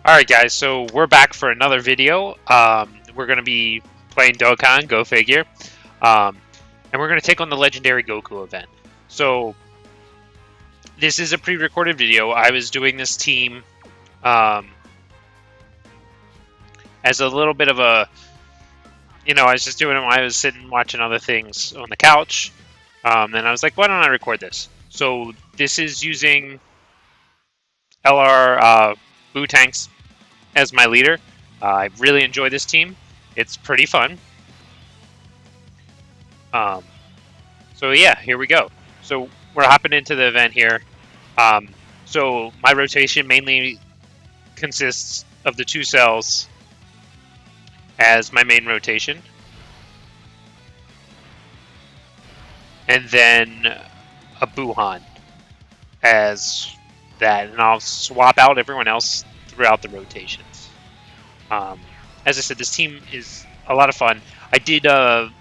Alright guys, so we're back for another video. We're going to be playing Dokkan, go figure. And we're going to take on the Legendary Goku event. So, this is a pre-recorded video. I was doing this team as a little bit of a... I was just doing it while I was sitting watching other things on the couch. And I was like, why don't I record this? So, this is using LR BUUTENKS as my leader. I really enjoy this team. It's pretty fun. So yeah, here we go. So we're hopping into the event here. So my rotation mainly consists of the two cells as my main rotation. And then a BUUHAN as that. And I'll swap out everyone else throughout the rotations. As I said, this team is a lot of fun. I did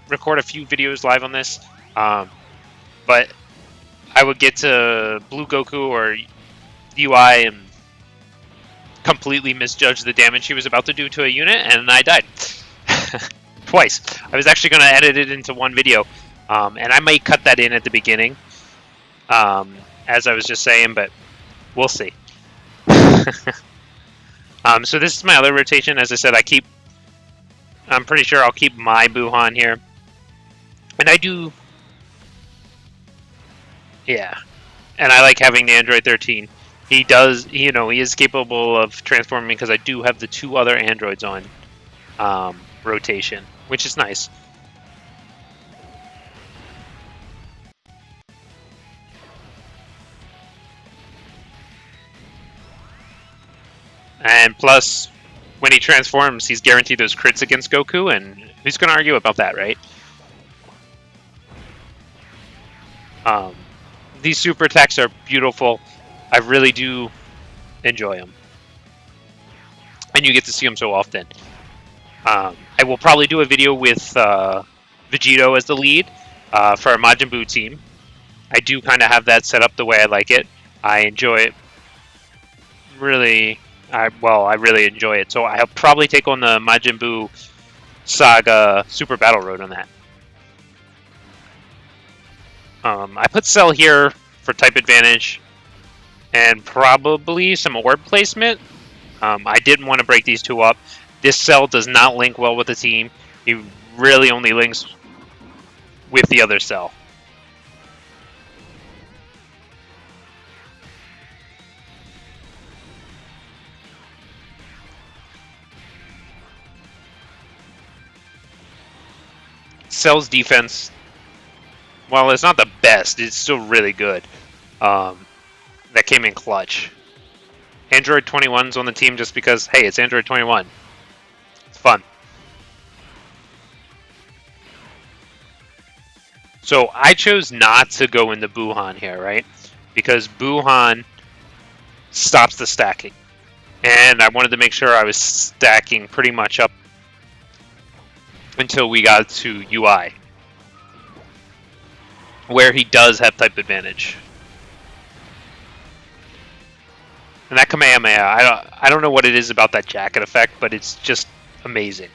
record a few videos live on this, but I would get to Blue Goku or UI and completely misjudge the damage he was about to do to a unit, and I died. Twice. I was actually going to edit it into one video, and I might cut that in at the beginning, as I was just saying, but we'll see. So this is my other rotation. As I said, I'm pretty sure I'll keep my BUUHAN here. And I do... Yeah. And I like having the Android 13. He does, he is capable of transforming because I do have the two other androids on rotation, which is nice. And plus, when he transforms, he's guaranteed those crits against Goku, and who's going to argue about that, right? These super attacks are beautiful. I really do enjoy them. And you get to see them so often. I will probably do a video with Vegito as the lead for our Majin Buu team. I do kind of have that set up the way I like it. I enjoy it. I really enjoy it. So I'll probably take on the Majin Buu Saga Super Battle Road on that. I put Cell here for type advantage and probably some orb placement. I didn't want to break these two up. This Cell does not link well with the team. He really only links with the other Cell. Cell's defense, while it's not the best, it's still really good. That came in clutch. Android 21's on the team just because, hey, it's Android 21. It's fun. So I chose not to go into BUUHAN here, right? Because BUUHAN stops the stacking. And I wanted to make sure I was stacking pretty much up until we got to UI, where he does have type advantage. And that Kamehameha, I don't know what it is about that jacket effect, but it's just amazing.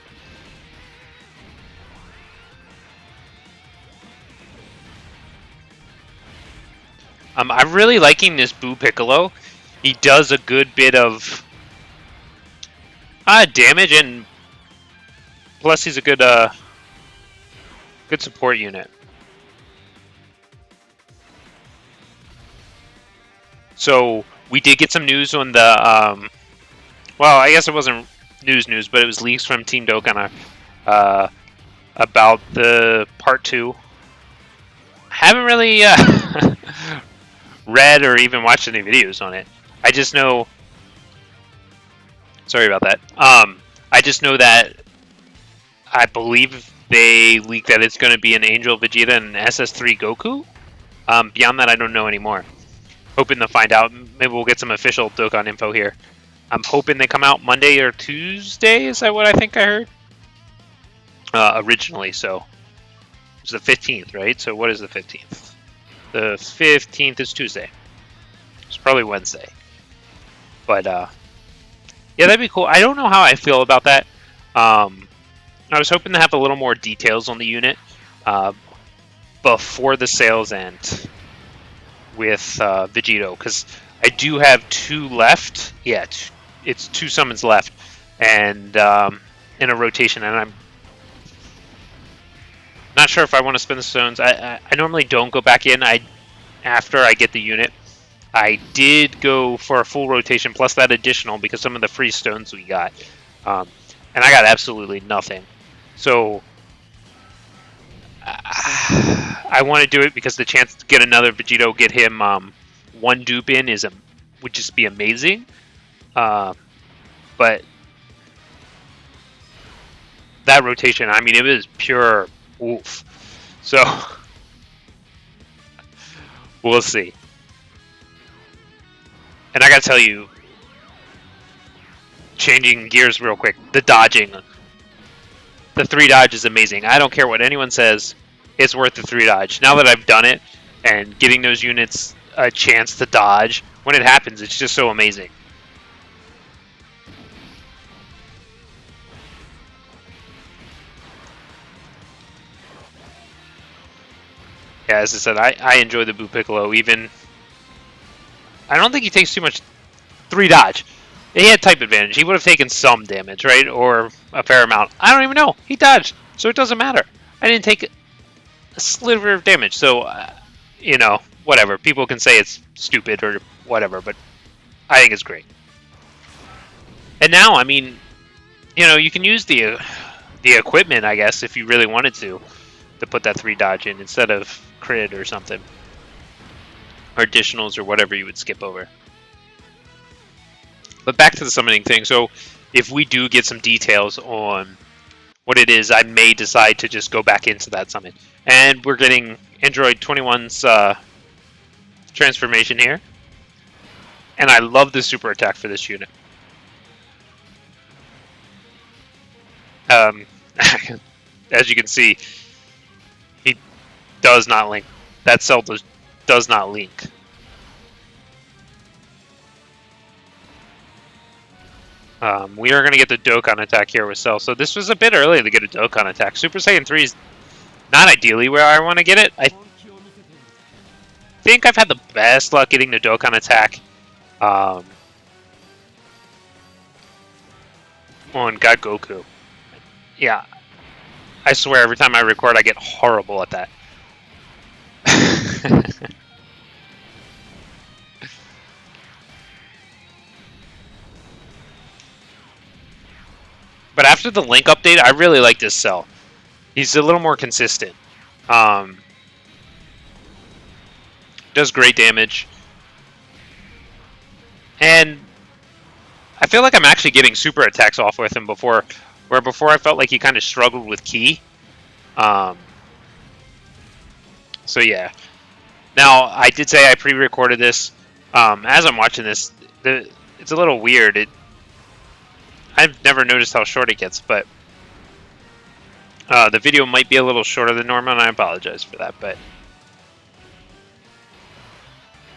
I'm really liking this Buu Piccolo. He does a good bit of damage, and plus he's a good good support unit. So we did get some news on the well, I guess it wasn't news, but it was leaks from Team Dokkan about the Part 2. Haven't really read or even watched any videos on it. I just know... Sorry about that. I just know that I believe they leaked that it's going to be an Angel Vegeta and SS3 Goku. Beyond that, I don't know anymore. Hoping to find out. Maybe we'll get some official Dokkan info here. I'm hoping they come out Monday or Tuesday. Is that what I think I heard? Originally, so it's the 15th, right? So what is the 15th? The 15th is Tuesday. It's probably Wednesday. But Yeah, that'd be cool. I don't know how I feel about that. Um, I was hoping to have a little more details on the unit before the sales end with Vegito, because I do have 2 left. Yeah, it's 2 summons left, and in a rotation, and I'm not sure if I want to spend the stones. I normally don't go back in. After I get the unit. I did go for a full rotation plus that additional because some of the free stones we got, and I got absolutely nothing. So I want to do it because the chance to get another Vegito, get him 1 dupe in would just be amazing. But that rotation, I mean, it was pure oof. So we'll see. And I gotta tell you, changing gears real quick, the dodging. The 3 dodge is amazing. I don't care what anyone says, it's worth the 3 dodge. Now that I've done it, and getting those units a chance to dodge, when it happens, it's just so amazing. Yeah, as I said, I enjoy the Buu Piccolo, even... I don't think he takes too much 3 dodge. He had type advantage. He would have taken some damage, right? Or a fair amount. I don't even know. He dodged, so it doesn't matter. I didn't take a sliver of damage, so, you know, whatever. People can say it's stupid or whatever, but I think it's great. And now, I mean, you know, you can use the equipment, I guess, if you really wanted to put that 3 dodge in instead of crit or something. Or additionals or whatever you would skip over. But back to the summoning thing. So if we do get some details on what it is, I may decide to just go back into that summon. And we're getting Android 21's transformation here. And I love the super attack for this unit. As you can see, he does not link. That cell does not link. We are going to get the Dokkan attack here with Cell. So this was a bit early to get a Dokkan attack. Super Saiyan 3 is not ideally where I want to get it. I think I've had the best luck getting the Dokkan attack on God Goku. Yeah. I swear every time I record I get horrible at that. But after the Link update, I really like this Cell. He's a little more consistent. Does great damage. And I feel like I'm actually getting super attacks off with him before, where before I felt like he kind of struggled with Ki. So yeah. Now, I did say I pre-recorded this. As I'm watching this, it's a little weird. I've never noticed how short it gets, but the video might be a little shorter than normal, and I apologize for that, but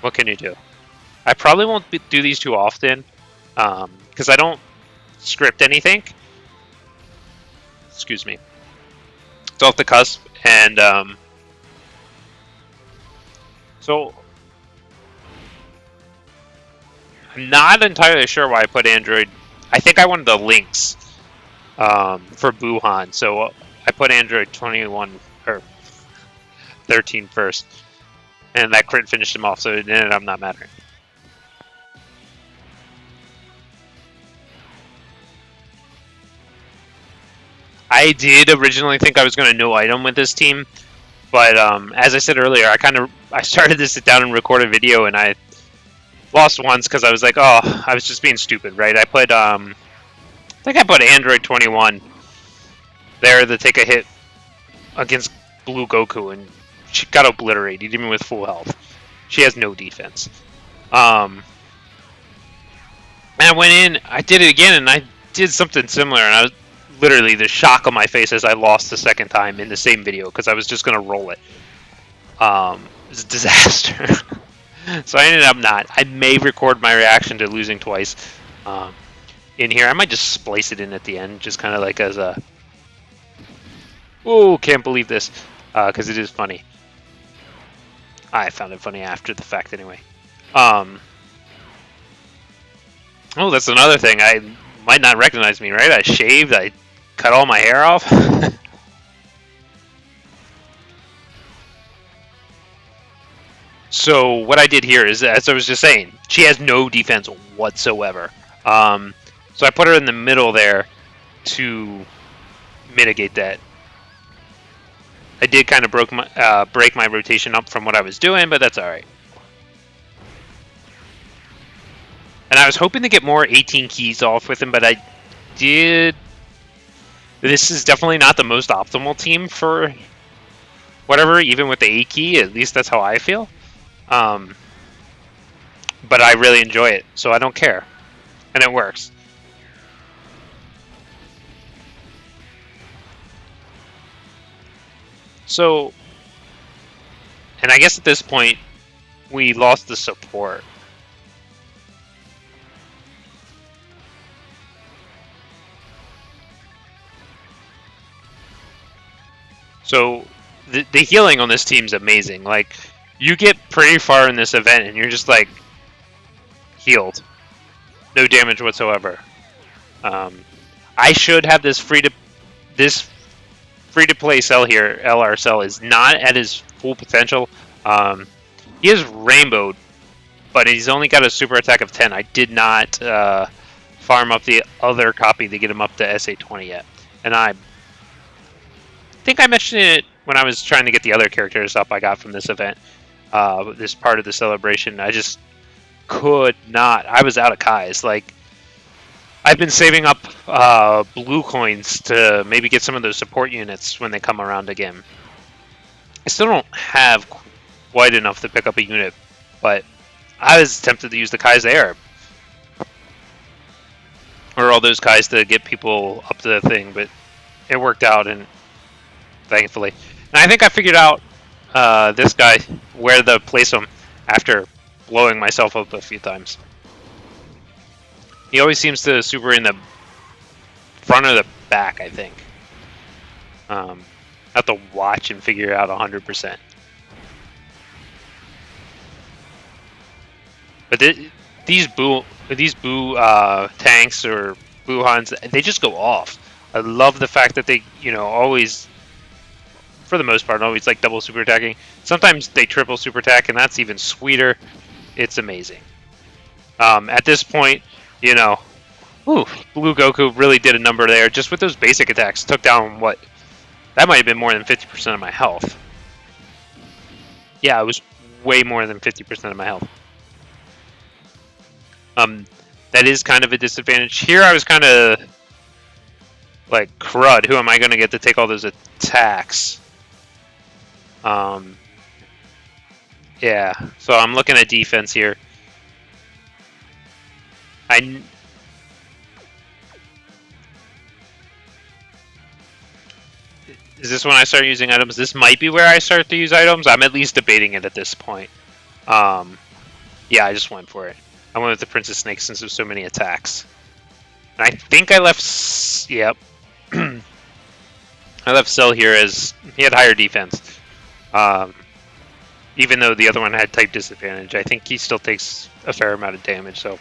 what can you do? I probably won't do these too often, because I don't script anything. Excuse me. It's off the cusp, and so I'm not entirely sure why I put Android. I think I wanted the links for BUUHAN, so I put Android 21 or 13 first, and that crit finished him off, so it ended up not mattering. I did originally think I was going to no item with this team, but as I said earlier, I started to sit down and record a video, and I lost once because I was like, oh, I was just being stupid, right? I put I think I put Android 21 there to take a hit against Blue Goku, and she got obliterated even with full health. She has no defense. And I went in, I did it again, and I did something similar, and I was literally the shock on my face as I lost the second time in the same video because I was just going to roll it. It was a disaster. So I ended up not. I may record my reaction to losing twice. in here. I might just splice it in at the end, just kind of like as a, oh, can't believe this, because it is funny. I found it funny after the fact anyway. Oh, that's another thing. I might not recognize me, right? I shaved, I cut all my hair off. So what I did here is, as I was just saying, she has no defense whatsoever. So I put her in the middle there to mitigate that. I did kind of break my rotation up from what I was doing, but that's all right. And I was hoping to get more 18 keys off with him, but I did. This is definitely not the most optimal team for whatever, even with the 8 key. At least that's how I feel. But I really enjoy it, so I don't care. And it works. So, and I guess at this point, we lost the support. So, the healing on this team's amazing. Like, you get pretty far in this event, and you're just like healed, no damage whatsoever. I should have this free to play cell here. LR cell is not at his full potential. He is rainbowed, but he's only got a super attack of 10. I did not farm up the other copy to get him up to SA20 yet, and I think I mentioned it when I was trying to get the other characters up I got from this event, this part of the celebration. I just could not. I was out of Kais. Like, I've been saving up blue coins to maybe get some of those support units when they come around again. I still don't have quite enough to pick up a unit, but I was tempted to use the Kai's Air. Or all those Kais to get people up to the thing, but it worked out, and thankfully. And I think I figured out this guy, where to place him after blowing myself up a few times. He always seems to super in the front or the back, I think. I have to watch and figure it out 100%. But these boo tanks or BUUHANs, they just go off. I love the fact that they, always, for the most part, always like double super attacking. Sometimes they triple super attack, and that's even sweeter. It's amazing. At this point, blue Goku really did a number there. Just with those basic attacks, took down what? That might have been more than 50% of my health. Yeah, it was way more than 50% of my health. That is kind of a disadvantage. Here I was kind of like, crud, who am I going to get to take all those attacks? Yeah, so I'm looking at defense here. Is this when I start using items? This might be where I start to use items. I'm at least debating it at this point. Yeah, I just went for it. I went with the Princess Snake since there's so many attacks. And I think I left... Yep. I left Cell here as he had higher defense. Even though the other one had type disadvantage, I think he still takes a fair amount of damage, so...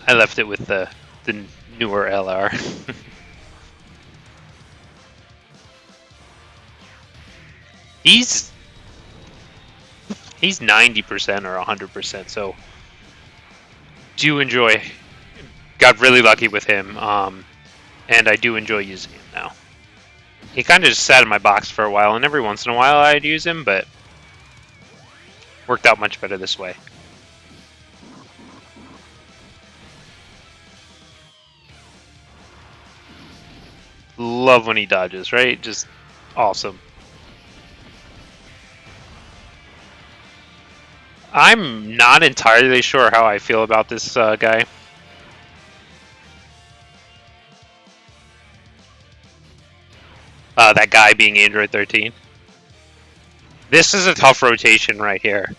I left it with the newer LR. He's 90% or 100%, so do enjoy. Got really lucky with him, and I do enjoy using him now. He kind of just sat in my box for a while, and every once in a while I'd use him, but worked out much better this way. Love when he dodges, right? Just awesome. I'm not entirely sure how I feel about this guy. That guy being Android 13. This is a tough rotation right here.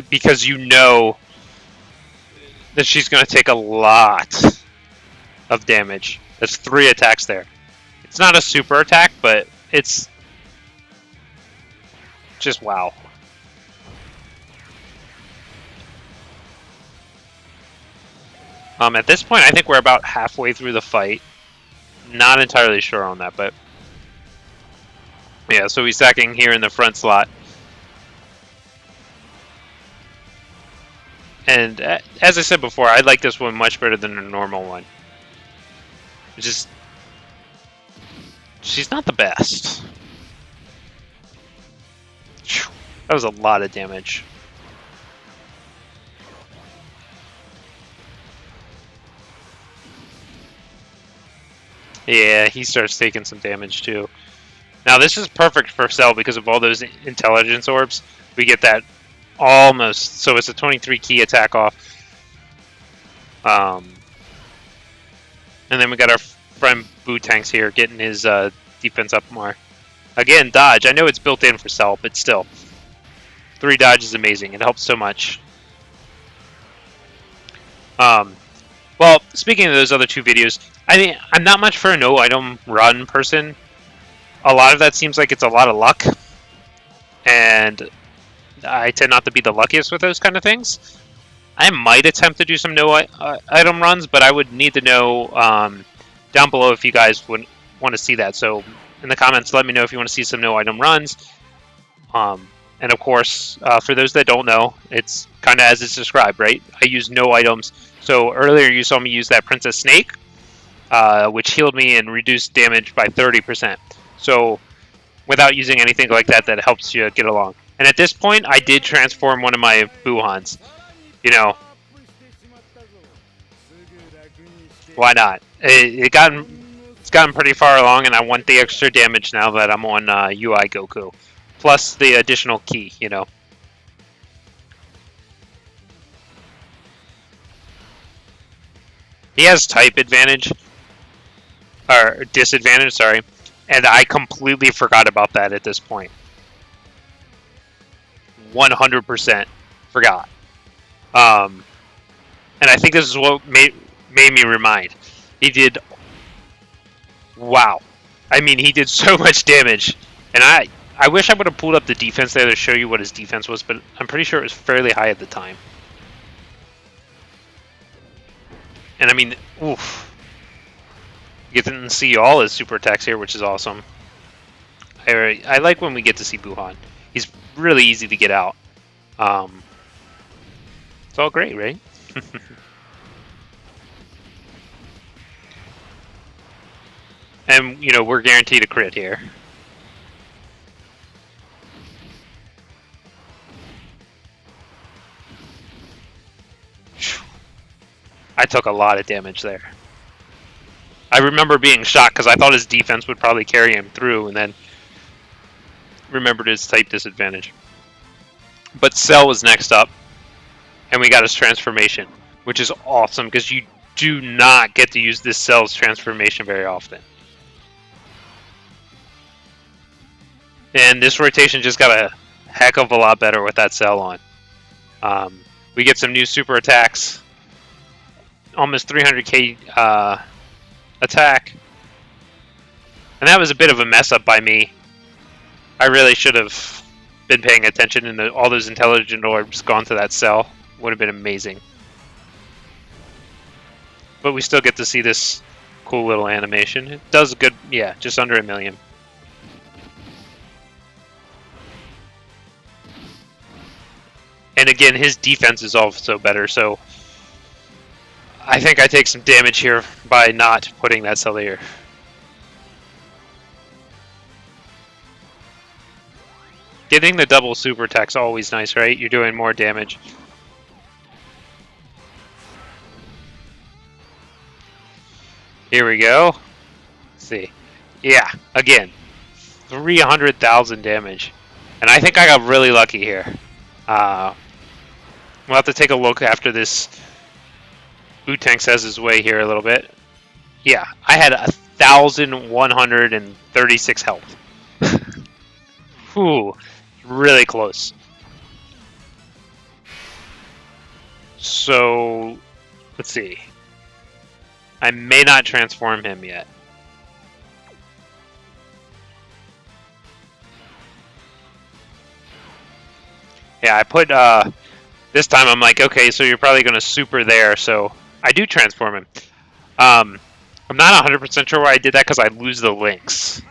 Because then she's going to take a lot of damage. That's 3 attacks there. It's not a super attack, but it's just wow. At this point, I think we're about halfway through the fight. Not entirely sure on that, but yeah, so he's stacking here in the front slot. And as I said before, I like this one much better than the normal one. It's just, she's not the best. That was a lot of damage. Yeah, he starts taking some damage too. Now this is perfect for Cell because of all those intelligence orbs. We get that almost, so it's a 23 key attack off. And then we got our friend BUUHAN here getting his defense up more. Again, dodge. I know it's built in for Cell, but still. 3 dodge is amazing. It helps so much. Well, speaking of those other 2 videos, I'm not much for a no item run person. A lot of that seems like it's a lot of luck. And I tend not to be the luckiest with those kind of things. I might attempt to do some no item runs, but I would need to know down below if you guys would want to see that. So in the comments, let me know if you want to see some no item runs. And of course, for those that don't know, it's kind of as it's described, right? I use no items. So earlier you saw me use that Princess Snake, which healed me and reduced damage by 30%. So without using anything like that, that helps you get along. And at this point, I did transform one of my BUUHANs. You know, why not? It's gotten pretty far along, and I want the extra damage now that I'm on UI Goku. Plus the additional key, you know. He has type advantage, or disadvantage, sorry. And I completely forgot about that at this point. 100% forgot. And I think this is what made me remind. He did... Wow. I mean, he did so much damage. And I wish I would have pulled up the defense there to show you what his defense was, but I'm pretty sure it was fairly high at the time. And I mean, oof. You get to see all his super attacks here, which is awesome. I like when we get to see BUUHAN. He's really easy to get out. It's all great, right? And, you know, we're guaranteed a crit here. I took a lot of damage there. I remember being shocked because I thought his defense would probably carry him through, and then remembered his type disadvantage. But Cell was next up, and we got his transformation, which is awesome because you do not get to use this Cell's transformation very often. And this rotation just got a heck of a lot better with that Cell on. We get some new super attacks. Almost 300k attack. And that was a bit of a mess up by me. I really should have been paying attention, and all those intelligent orbs gone to that Cell. Would have been amazing. But we still get to see this cool little animation. It does good, yeah, just under 1 million. And again, his defense is also better, so I think I take some damage here by not putting that Cell here. Getting the double super attack's always nice, right? You're doing more damage. Here we go. Let's see. Yeah, again, 300,000 damage. And I think I got really lucky here. We'll have to take a look after this BUUHAN has his way here a little bit. Yeah, I had 1,136 health. Whew, really close. So Let's see. I may not transform him yet. Yeah, I put, this time I'm like, okay, so you're probably going to super there, so I do transform him. I'm not 100% sure why I did that because I lose the links.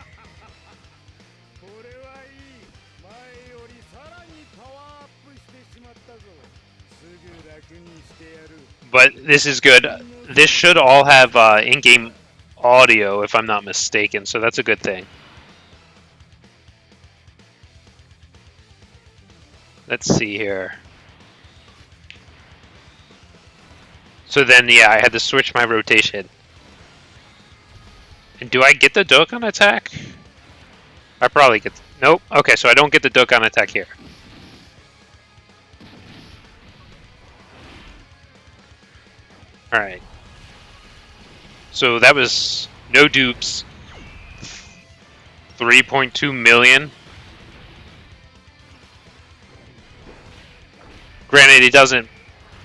But this is good. This should all have in-game audio, if I'm not mistaken, so that's a good thing. Let's see here. So then, yeah, I had to switch my rotation. And do I get the Dokkan attack? I probably get... Nope. Okay, so I don't get the Dokkan attack here. Alright. So that was no dupes. 3.2 million. Granted, he doesn't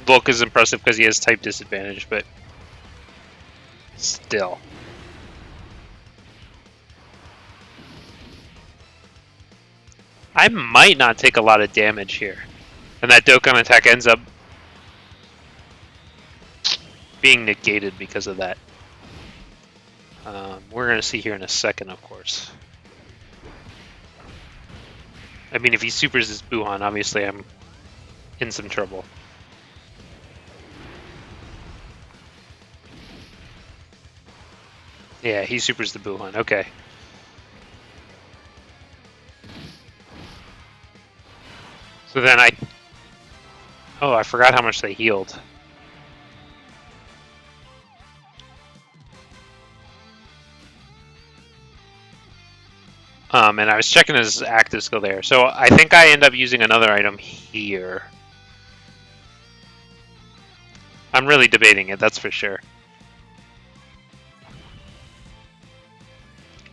look as impressive because he has type disadvantage, but still. I might not take a lot of damage here. And that Dokkan attack ends up being negated because of that. We're going to see here in a second, of course. I mean, if he supers his BUUHAN, obviously I'm in some trouble. Yeah, he supers the BUUHAN. Okay. So then oh, I forgot how much they healed. And I was checking his active skill there. So I think I end up using another item here. I'm really debating it, that's for sure.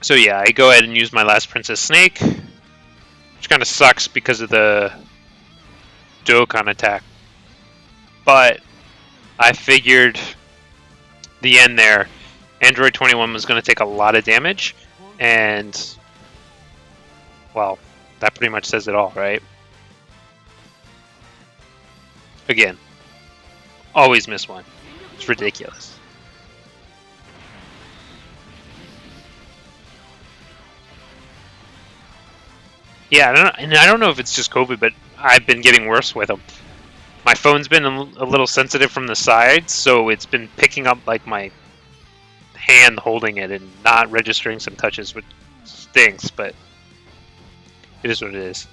So yeah, I go ahead and use my last Princess Snake, which kind of sucks because of the Dokkan attack. But I figured the end there, Android 21 was going to take a lot of damage, and well, that pretty much says it all, right? Again, always miss one. It's ridiculous. Yeah, I don't know if it's just COVID, but I've been getting worse with them. My phone's been a little sensitive from the sides, so it's been picking up like my hand holding it and not registering some touches, which stinks, but it is what it is.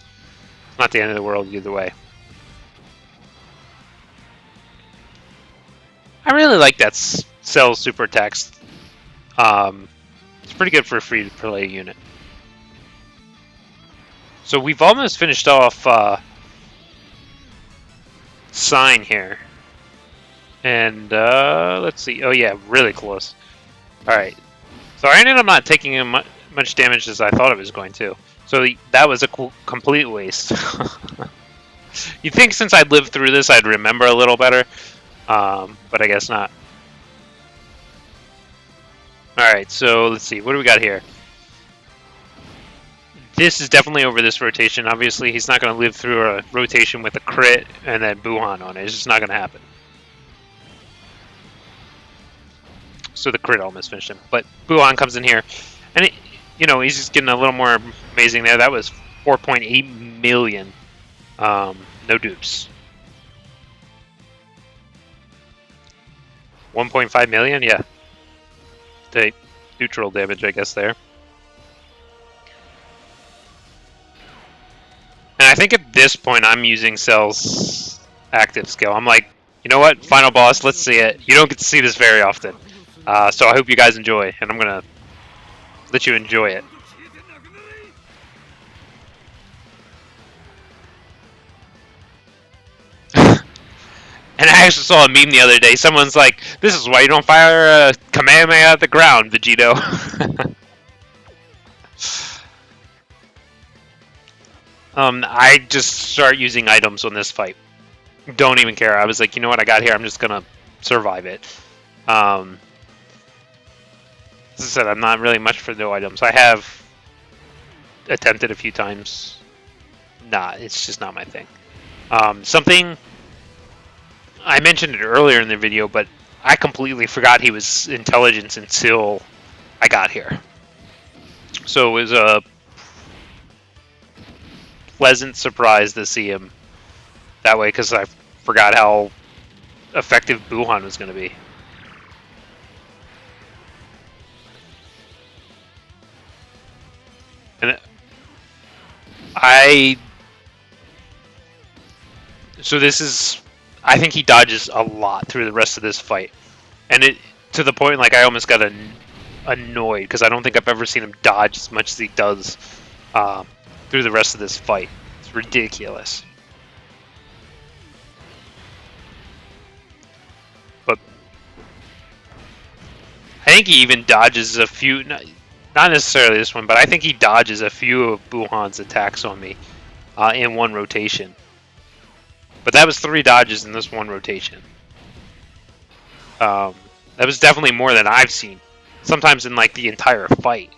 It's not the end of the world either way. I really like that Cell Super Text. It's pretty good for a free-to-play unit. So we've almost finished off Sign here. And let's see. Oh yeah, really close. Alright. So I ended up not taking much damage as I thought it was going to. So that was a complete waste. You'd think since I'd lived through this, I'd remember a little better. But I guess not. Alright, so let's see. What do we got here? This is definitely over this rotation. Obviously, he's not going to live through a rotation with a crit and then BUUHAN on it. It's just not going to happen. So the crit almost finished him. But BUUHAN comes in here. And, you know, he's just getting a little more amazing there. That was 4.8 million. No dupes. 1.5 million? Yeah. Take neutral damage, I guess, there. And I think at this point I'm using Cell's active skill. I'm like, you know what? Final boss, let's see it. You don't get to see this very often. So I hope you guys enjoy, and I'm going to let you enjoy it. And I actually saw a meme the other day. Someone's like, this is why you don't fire a Kamehameha at the ground, Vegito. I just start using items on this fight. Don't even care. I was like, you know what, I got here. I'm just going to survive it. As I said, I'm not really much for no items. I have attempted a few times. Nah, it's just not my thing. Something I mentioned it earlier in the video, but I completely forgot he was intelligence until I got here. So it was a pleasant surprise to see him that way, because I forgot how effective BUUHAN was going to be. And so this is, I think he dodges a lot through the rest of this fight, and it to the point like I almost got annoyed because I don't think I've ever seen him dodge as much as he does through the rest of this fight. It's ridiculous. But I think he even dodges a few, not necessarily this one, but I think he dodges a few of BUUHAN's attacks on me in one rotation. But that was 3 dodges in this one rotation. That was definitely more than I've seen. Sometimes in like the entire fight.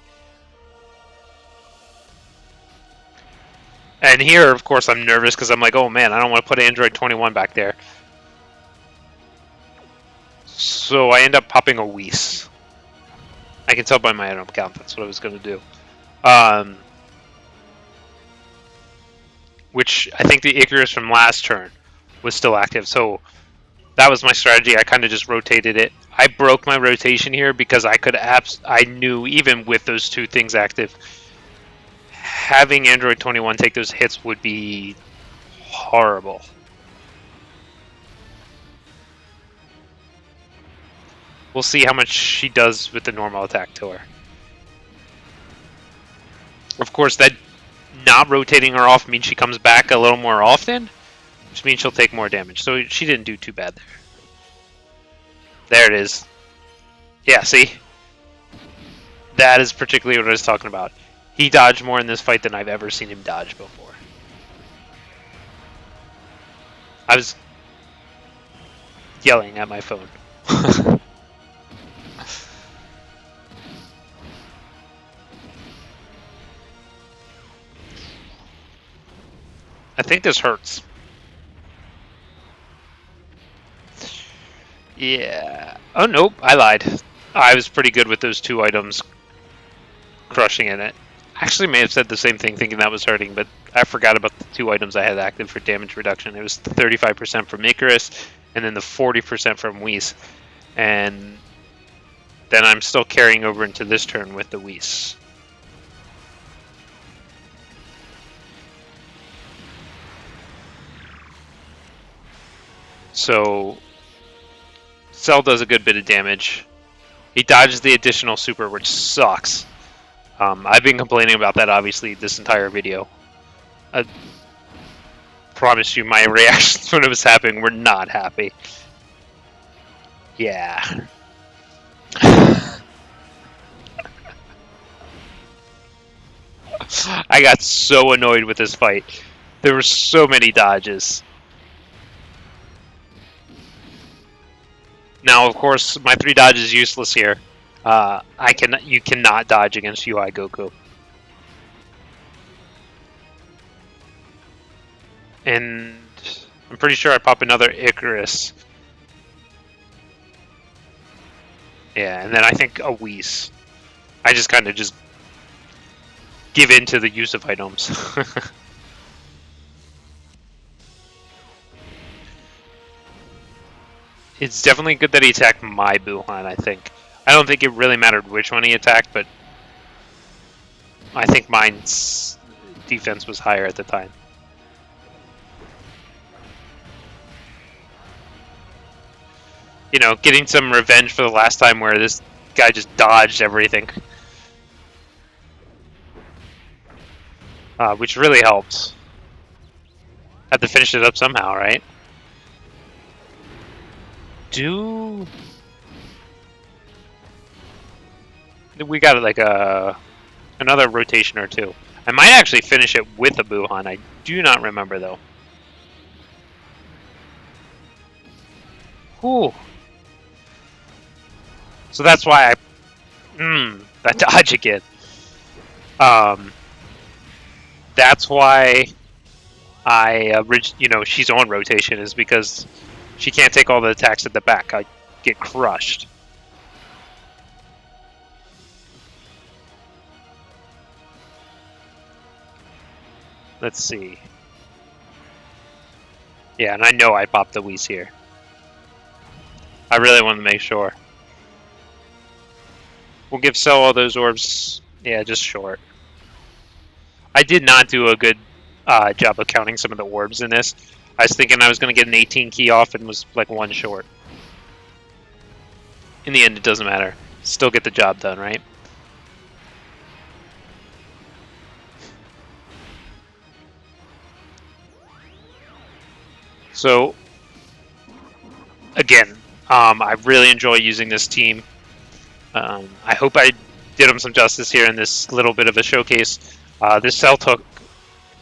And here, of course, I'm nervous because I'm like, oh man, I don't want to put Android 21 back there. So I end up popping a Whis. I can tell by my item count that's what I was going to do. Which I think the Icarus from last turn was still active. So that was my strategy. I kind of just rotated it. I broke my rotation here because I knew even with those 2 things active, having Android 21 take those hits would be horrible. We'll see how much she does with the normal attack to her. Of course, that not rotating her off means she comes back a little more often, which means she'll take more damage. So she didn't do too bad there. There it is. Yeah, see? That is particularly what I was talking about. He dodged more in this fight than I've ever seen him dodge before. I was yelling at my phone. I think this hurts. Yeah. Oh, nope. I lied. I was pretty good with those 2 items. Crushing in it. Actually may have said the same thing thinking that was hurting, but I forgot about the 2 items I had active for damage reduction. It was 35% from Icarus, and then the 40% from Whis. And then I'm still carrying over into this turn with the Whis. So Cell does a good bit of damage. He dodges the additional super, which sucks. I've been complaining about that, obviously, this entire video. I promise you my reactions when it was happening were not happy. Yeah. I got so annoyed with this fight. There were so many dodges. Now, of course, my 3 dodges is useless here. You cannot dodge against UI Goku. And I'm pretty sure I pop another Icarus. Yeah, and then I think a Whis. I just kind of just give in to the use of items. It's definitely good that he attacked my BUUHAN, I think. I don't think it really mattered which one he attacked, but I think mine's defense was higher at the time. You know, getting some revenge for the last time where this guy just dodged everything. Which really helped. Had to finish it up somehow, right? We got like another rotation or 2. I might actually finish it with a BUUHAN. I do not remember though. Whew. So that's why that dodge again. That's why she's on rotation, is because she can't take all the attacks at the back. I get crushed. Let's see. Yeah, and I know I popped the Whis here. I really want to make sure. We'll give Cell all those orbs. Yeah, just short. I did not do a good job of counting some of the orbs in this. I was thinking I was going to get an 18 key off and was like one short. In the end, it doesn't matter. Still get the job done, right? So, again, I really enjoy using this team. I hope I did them some justice here in this little bit of a showcase. This Cell took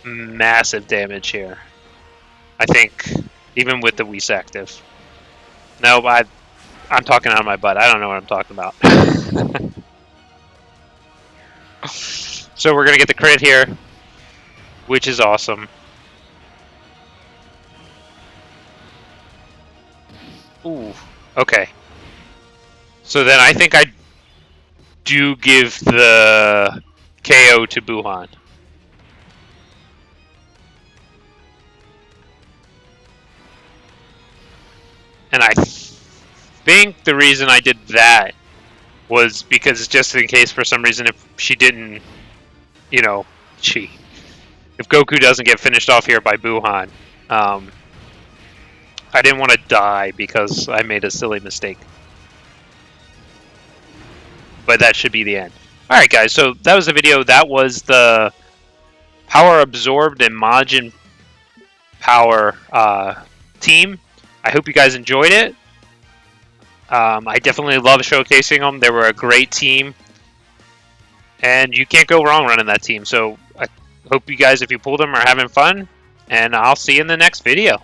massive damage here. I think, even with the Whis active. No, I'm talking out of my butt. I don't know what I'm talking about. So we're going to get the crit here, which is awesome. Ooh, okay. So then I think I do give the KO to BUUHAN. And I think the reason I did that was because just in case for some reason if she didn't, if Goku doesn't get finished off here by BUUHAN, I didn't want to die because I made a silly mistake. But that should be the end. Alright guys, so that was the video. That was the Power Absorbed and Majin Power team. I hope you guys enjoyed it. I definitely love showcasing them. They were a great team. And you can't go wrong running that team. So I hope you guys, if you pulled them, are having fun. And I'll see you in the next video.